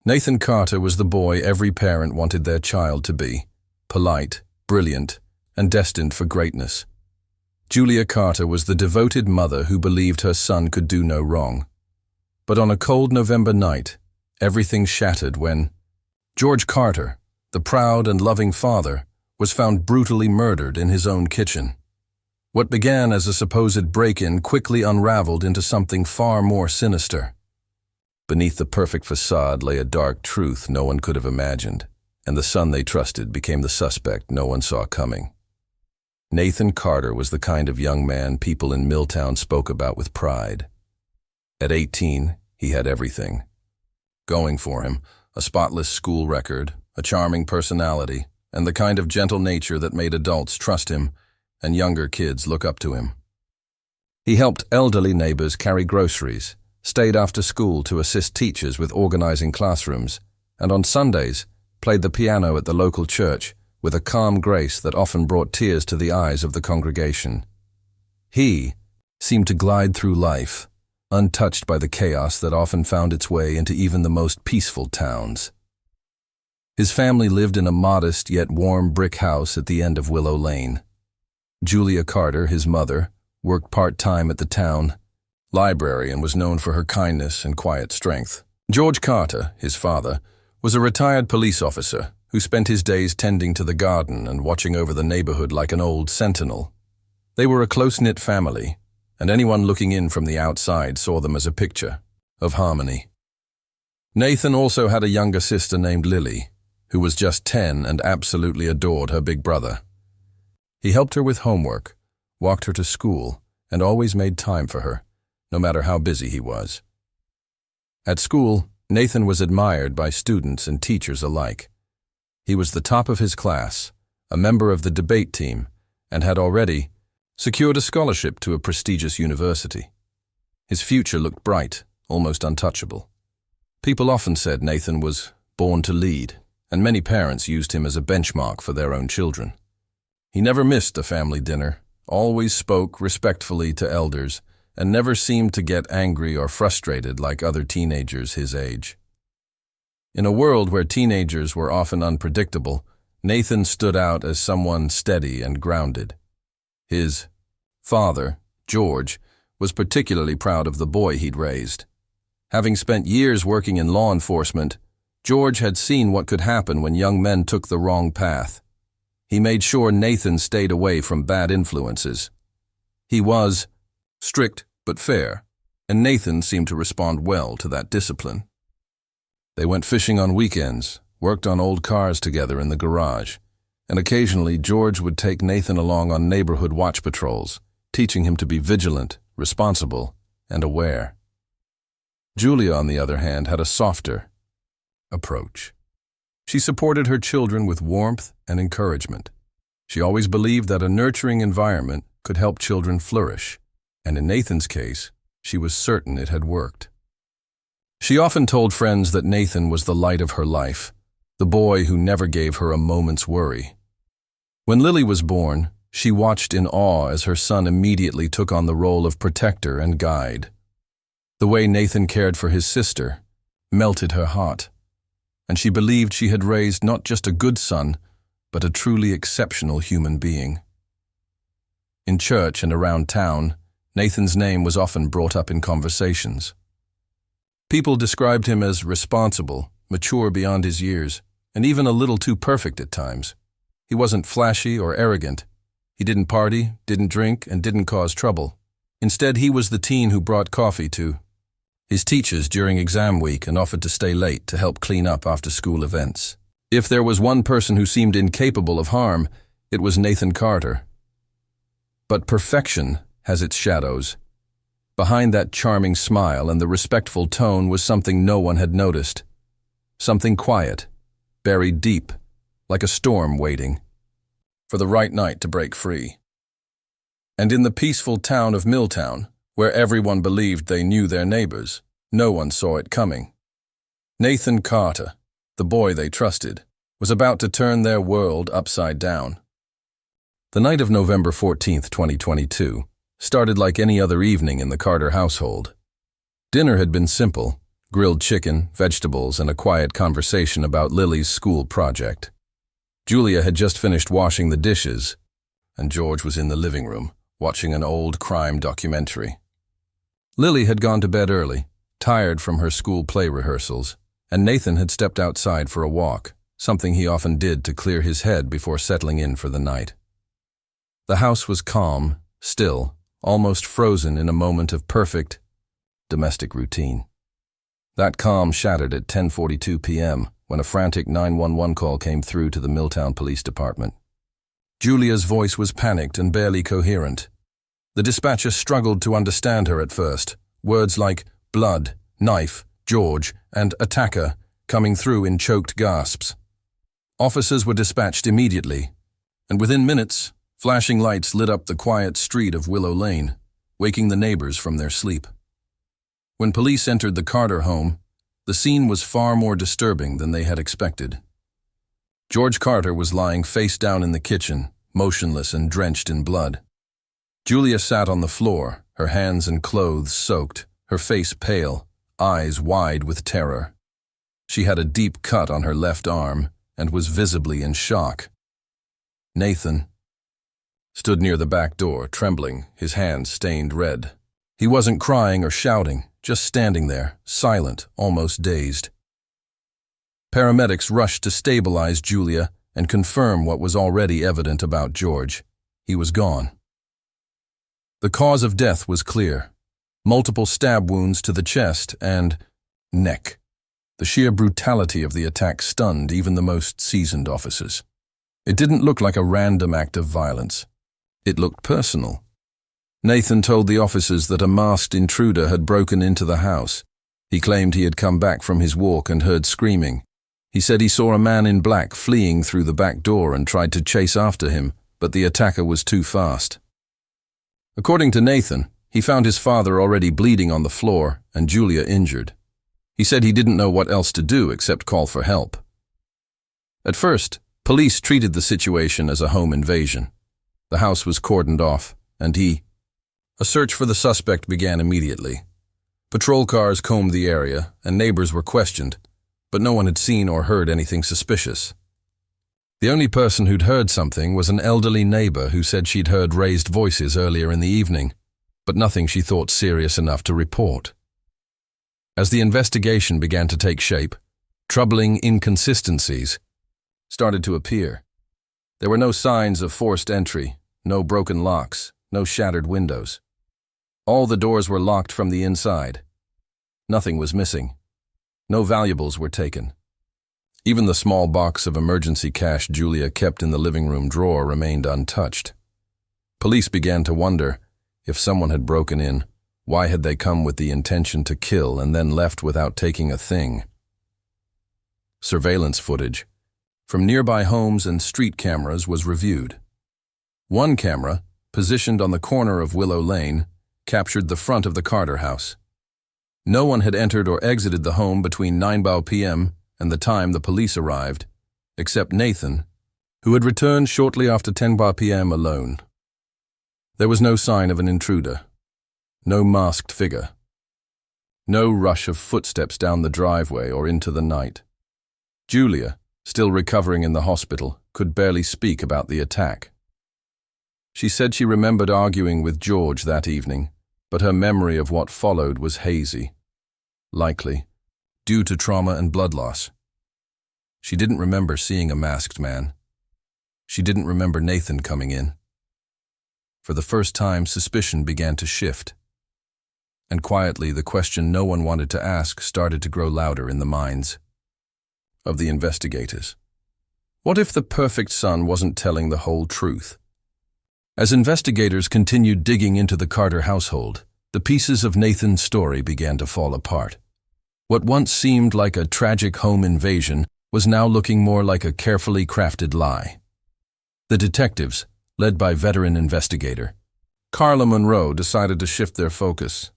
Nathan Carter was the boy every parent wanted their child to be: polite, brilliant, and destined for greatness. Julia Carter was the devoted mother who believed her son could do no wrong. But on a cold November night, everything shattered when George Carter, the proud and loving father, was found brutally murdered in his own kitchen. What began as a supposed break-in quickly unraveled into something far more sinister. Beneath the perfect facade lay a dark truth no one could have imagined, and the son they trusted became the suspect no one saw coming. Nathan Carter was the kind of young man people in Milltown spoke about with pride. At 18, he had everything going for him: a spotless school record, a charming personality, and the kind of gentle nature that made adults trust him and younger kids look up to him. He helped elderly neighbors carry groceries, stayed after school to assist teachers with organizing classrooms, and on Sundays played the piano at the local church with a calm grace that often brought tears to the eyes of the congregation. He seemed to glide through life, untouched by the chaos that often found its way into even the most peaceful towns. His family lived in a modest yet warm brick house at the end of Willow Lane. Julia Carter, his mother, worked part-time at the town library and was known for her kindness and quiet strength. George Carter, his father, was a retired police officer who spent his days tending to the garden and watching over the neighborhood like an old sentinel. They were a close-knit family, and anyone looking in from the outside saw them as a picture of harmony. Nathan also had a younger sister named Lily, who was just 10 and absolutely adored her big brother. He helped her with homework, walked her to school, and always made time for her, no matter how busy he was. At school, Nathan was admired by students and teachers alike. He was the top of his class, a member of the debate team, and had already secured a scholarship to a prestigious university. His future looked bright, almost untouchable. People often said Nathan was born to lead, and many parents used him as a benchmark for their own children. He never missed a family dinner, always spoke respectfully to elders, and never seemed to get angry or frustrated like other teenagers his age. In a world where teenagers were often unpredictable, Nathan stood out as someone steady and grounded. His father, George, was particularly proud of the boy he'd raised. Having spent years working in law enforcement, George had seen what could happen when young men took the wrong path. He made sure Nathan stayed away from bad influences. He was strict but fair, and Nathan seemed to respond well to that discipline. They went fishing on weekends, worked on old cars together in the garage, and occasionally George would take Nathan along on neighborhood watch patrols, teaching him to be vigilant, responsible, and aware. Julia, on the other hand, had a softer approach. She supported her children with warmth and encouragement. She always believed that a nurturing environment could help children flourish, and in Nathan's case, she was certain it had worked. She often told friends that Nathan was the light of her life, the boy who never gave her a moment's worry. When Lily was born, she watched in awe as her son immediately took on the role of protector and guide. The way Nathan cared for his sister melted her heart, and she believed she had raised not just a good son, but a truly exceptional human being. In church and around town, Nathan's name was often brought up in conversations. People described him as responsible, mature beyond his years, and even a little too perfect at times. He wasn't flashy or arrogant. He didn't party, didn't drink, and didn't cause trouble. Instead, he was the teen who brought coffee to his teachers during exam week and offered to stay late to help clean up after school events. If there was one person who seemed incapable of harm, it was Nathan Carter. But perfection has its shadows. Behind that charming smile and the respectful tone was something no one had noticed. Something quiet, buried deep, like a storm waiting for the right night to break free. And in the peaceful town of Milltown, where everyone believed they knew their neighbors, no one saw it coming. Nathan Carter, the boy they trusted, was about to turn their world upside down. The night of November 14th, 2022, started like any other evening in the Carter household. Dinner had been simple: grilled chicken, vegetables, and a quiet conversation about Lily's school project. Julia had just finished washing the dishes, and George was in the living room, watching an old crime documentary. Lily had gone to bed early, tired from her school play rehearsals, and Nathan had stepped outside for a walk, something he often did to clear his head before settling in for the night. The house was calm, still, almost frozen in a moment of perfect domestic routine. That calm shattered at 10:42 p.m. when a frantic 911 call came through to the Milltown Police Department. Julia's voice was panicked and barely coherent. The dispatcher struggled to understand her at first, words like blood, knife, George, and attacker coming through in choked gasps. Officers were dispatched immediately, and within minutes, flashing lights lit up the quiet street of Willow Lane, waking the neighbors from their sleep. When police entered the Carter home, the scene was far more disturbing than they had expected. George Carter was lying face down in the kitchen, motionless and drenched in blood. Julia sat on the floor, her hands and clothes soaked, her face pale, eyes wide with terror. She had a deep cut on her left arm and was visibly in shock. Nathan stood near the back door, trembling, his hands stained red. He wasn't crying or shouting, just standing there, silent, almost dazed. Paramedics rushed to stabilize Julia and confirm what was already evident about George. He was gone. The cause of death was clear. Multiple stab wounds to the chest and neck. The sheer brutality of the attack stunned even the most seasoned officers. It didn't look like a random act of violence. It looked personal. Nathan told the officers that a masked intruder had broken into the house. He claimed he had come back from his walk and heard screaming. He said he saw a man in black fleeing through the back door and tried to chase after him, but the attacker was too fast. According to Nathan, he found his father already bleeding on the floor and Julia injured. He said he didn't know what else to do except call for help. At first, police treated the situation as a home invasion. The house was cordoned off, and a search for the suspect began immediately. Patrol cars combed the area, and neighbors were questioned, but no one had seen or heard anything suspicious. The only person who'd heard something was an elderly neighbor who said she'd heard raised voices earlier in the evening, but nothing she thought serious enough to report. As the investigation began to take shape, troubling inconsistencies started to appear. There were no signs of forced entry, no broken locks, no shattered windows. All the doors were locked from the inside. Nothing was missing. No valuables were taken. Even the small box of emergency cash Julia kept in the living room drawer remained untouched. Police began to wonder, if someone had broken in, why had they come with the intention to kill and then left without taking a thing? Surveillance footage from nearby homes and street cameras was reviewed. One camera, positioned on the corner of Willow Lane, captured the front of the Carter house. No one had entered or exited the home between 9 p.m. and the time the police arrived, except Nathan, who had returned shortly after 10 p.m. alone. There was no sign of an intruder, no masked figure, no rush of footsteps down the driveway or into the night. Julia, still recovering in the hospital, could barely speak about the attack. She said she remembered arguing with George that evening, but her memory of what followed was hazy, likely due to trauma and blood loss. She didn't remember seeing a masked man. She didn't remember Nathan coming in. For the first time, suspicion began to shift. And quietly, the question no one wanted to ask started to grow louder in the minds of the investigators. What if the perfect son wasn't telling the whole truth? As investigators continued digging into the Carter household, the pieces of Nathan's story began to fall apart. What once seemed like a tragic home invasion was now looking more like a carefully crafted lie. The detectives, led by veteran investigator Carla Monroe, decided to shift their focus,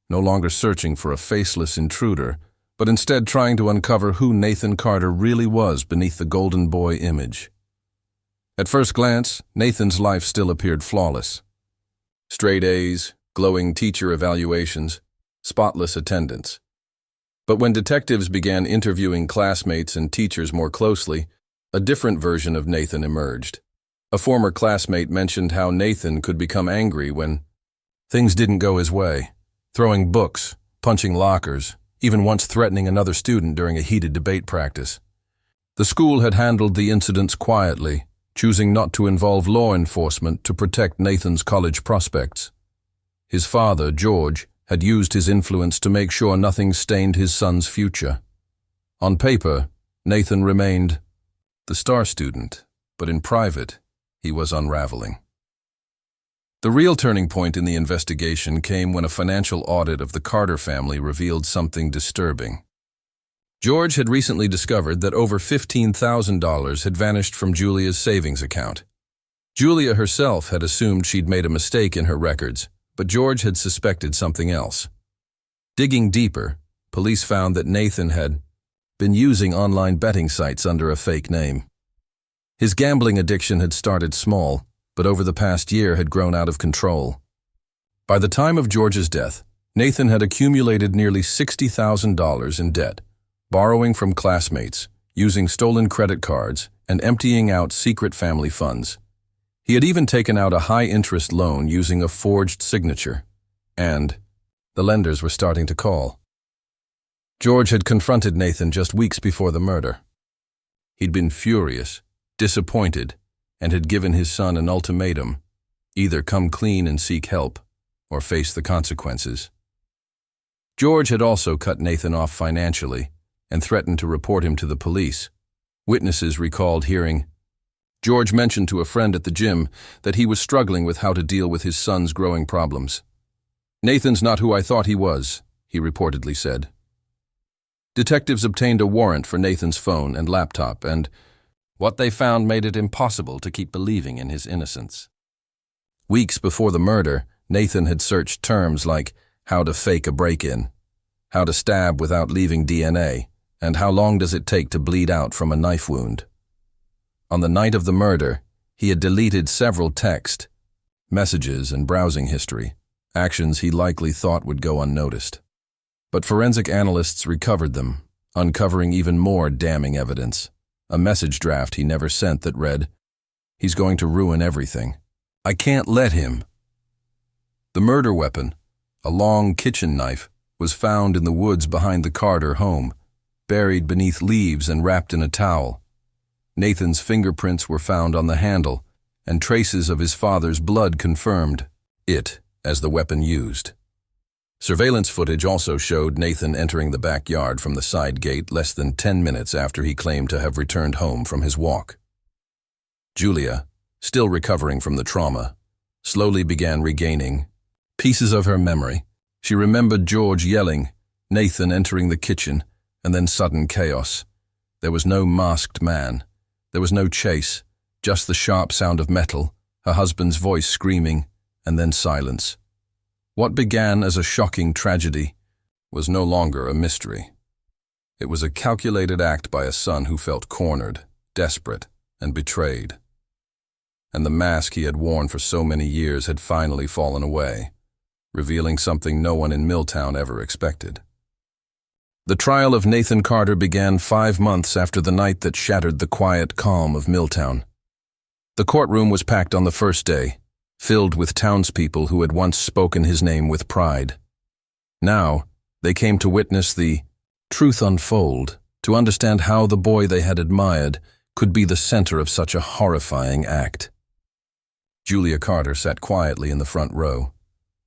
no longer searching for a faceless intruder, but instead trying to uncover who Nathan Carter really was beneath the golden boy image. At first glance, Nathan's life still appeared flawless. Straight A's, glowing teacher evaluations, spotless attendance. But when detectives began interviewing classmates and teachers more closely, a different version of Nathan emerged. A former classmate mentioned how Nathan could become angry when things didn't go his way, throwing books, punching lockers, even once threatening another student during a heated debate practice. The school had handled the incidents quietly, choosing not to involve law enforcement to protect Nathan's college prospects. His father, George, had used his influence to make sure nothing stained his son's future. On paper, Nathan remained the star student, but in private, he was unraveling. The real turning point in the investigation came when a financial audit of the Carter family revealed something disturbing. George had recently discovered that over $15,000 had vanished from Julia's savings account. Julia herself had assumed she'd made a mistake in her records, but George had suspected something else. Digging deeper, police found that Nathan had been using online betting sites under a fake name. His gambling addiction had started small, but over the past year had grown out of control. By the time of George's death, Nathan had accumulated nearly $60,000 in debt, borrowing from classmates, using stolen credit cards, and emptying out secret family funds. He had even taken out a high-interest loan using a forged signature, and the lenders were starting to call. George had confronted Nathan just weeks before the murder. He'd been furious, disappointed, and had given his son an ultimatum: either come clean and seek help, or face the consequences. George had also cut Nathan off financially and threatened to report him to the police. Witnesses recalled hearing George mention to a friend at the gym that he was struggling with how to deal with his son's growing problems. "Nathan's not who I thought he was," he reportedly said. Detectives obtained a warrant for Nathan's phone and laptop, and what they found made it impossible to keep believing in his innocence. Weeks before the murder, Nathan had searched terms like how to fake a break-in, how to stab without leaving DNA, and how long does it take to bleed out from a knife wound. On the night of the murder, he had deleted several text messages and browsing history, actions he likely thought would go unnoticed. But forensic analysts recovered them, uncovering even more damning evidence. A message draft he never sent that read, "He's going to ruin everything. I can't let him." The murder weapon, a long kitchen knife, was found in the woods behind the Carter home, buried beneath leaves and wrapped in a towel. Nathan's fingerprints were found on the handle, and traces of his father's blood confirmed it as the weapon used. Surveillance footage also showed Nathan entering the backyard from the side gate less than 10 minutes after he claimed to have returned home from his walk. Julia, still recovering from the trauma, slowly began regaining pieces of her memory. She remembered George yelling, Nathan entering the kitchen, and then sudden chaos. There was no masked man. There was no chase, just the sharp sound of metal, her husband's voice screaming, and then silence. What began as a shocking tragedy was no longer a mystery. It was a calculated act by a son who felt cornered, desperate, and betrayed. And the mask he had worn for so many years had finally fallen away, revealing something no one in Milltown ever expected. The trial of Nathan Carter began 5 months after the night that shattered the quiet calm of Milltown. The courtroom was packed on the first day, filled with townspeople who had once spoken his name with pride. Now, they came to witness the truth unfold, to understand how the boy they had admired could be the center of such a horrifying act. Julia Carter sat quietly in the front row,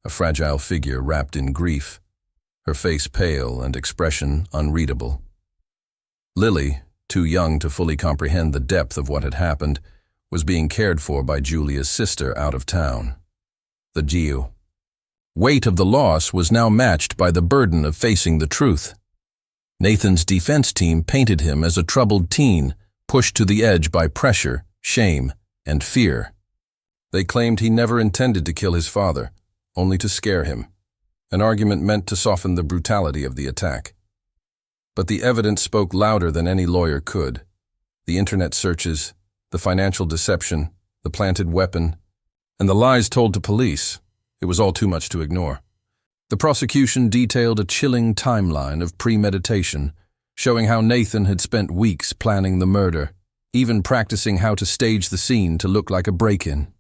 a fragile figure wrapped in grief, her face pale and expression unreadable. Lily, too young to fully comprehend the depth of what had happened, was being cared for by Julia's sister out of town. The weight of the loss was now matched by the burden of facing the truth. Nathan's defense team painted him as a troubled teen, pushed to the edge by pressure, shame, and fear. They claimed he never intended to kill his father, only to scare him, an argument meant to soften the brutality of the attack. But the evidence spoke louder than any lawyer could. The internet searches, the financial deception, the planted weapon, and the lies told to police. It was all too much to ignore. The prosecution detailed a chilling timeline of premeditation, showing how Nathan had spent weeks planning the murder, even practicing how to stage the scene to look like a break-in.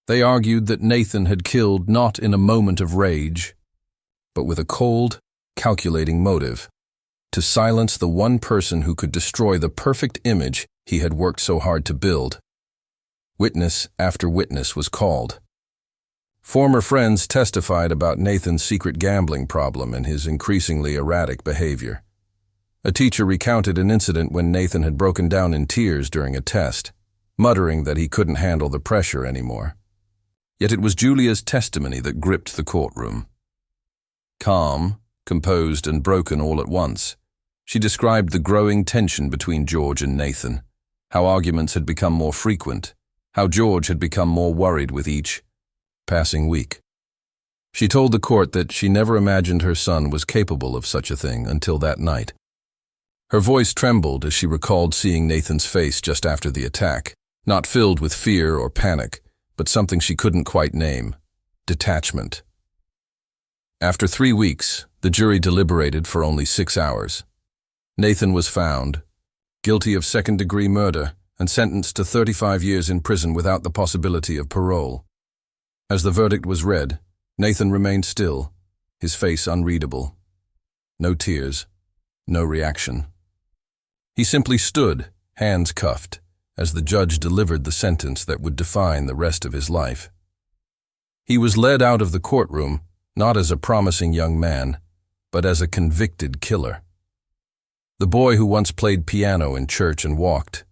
They argued that Nathan had killed not in a moment of rage, but with a cold, calculating motive, to silence the one person who could destroy the perfect image he had worked so hard to build. Witness after witness was called. Former friends testified about Nathan's secret gambling problem and his increasingly erratic behavior. A teacher recounted an incident when Nathan had broken down in tears during a test, muttering that he couldn't handle the pressure anymore. Yet it was Julia's testimony that gripped the courtroom. Calm, composed, and broken all at once, she described the growing tension between George and Nathan, how arguments had become more frequent, how George had become more worried with each passing week. She told the court that she never imagined her son was capable of such a thing until that night. Her voice trembled as she recalled seeing Nathan's face just after the attack, not filled with fear or panic, but something she couldn't quite name: detachment. After 3 weeks, the jury deliberated for only 6 hours. Nathan was found guilty of second-degree murder and sentenced to 35 years in prison without the possibility of parole. As the verdict was read, Nathan remained still, his face unreadable. No tears, no reaction. He simply stood, hands cuffed, as the judge delivered the sentence that would define the rest of his life. He was led out of the courtroom, not as a promising young man, but as a convicted killer. The boy who once played piano in church and walked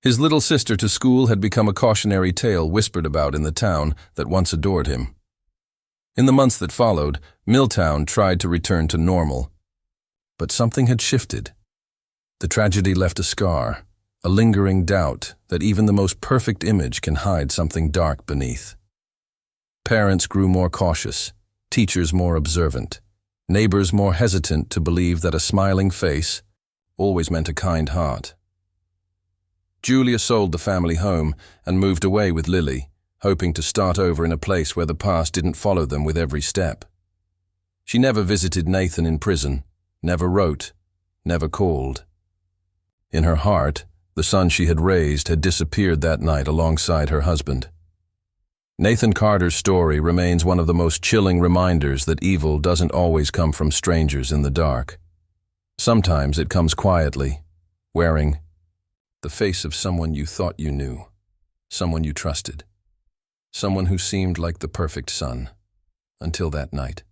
his little sister to school had become a cautionary tale whispered about in the town that once adored him. In the months that followed, Milltown tried to return to normal. But something had shifted. The tragedy left a scar, a lingering doubt that even the most perfect image can hide something dark beneath. Parents grew more cautious, teachers more observant, neighbors more hesitant to believe that a smiling face always meant a kind heart. Julia sold the family home and moved away with Lily, hoping to start over in a place where the past didn't follow them with every step. She never visited Nathan in prison, never wrote, never called. In her heart, the son she had raised had disappeared that night alongside her husband. Nathan Carter's story remains one of the most chilling reminders that evil doesn't always come from strangers in the dark. Sometimes it comes quietly, wearing the face of someone you thought you knew, someone you trusted, someone who seemed like the perfect son, until that night.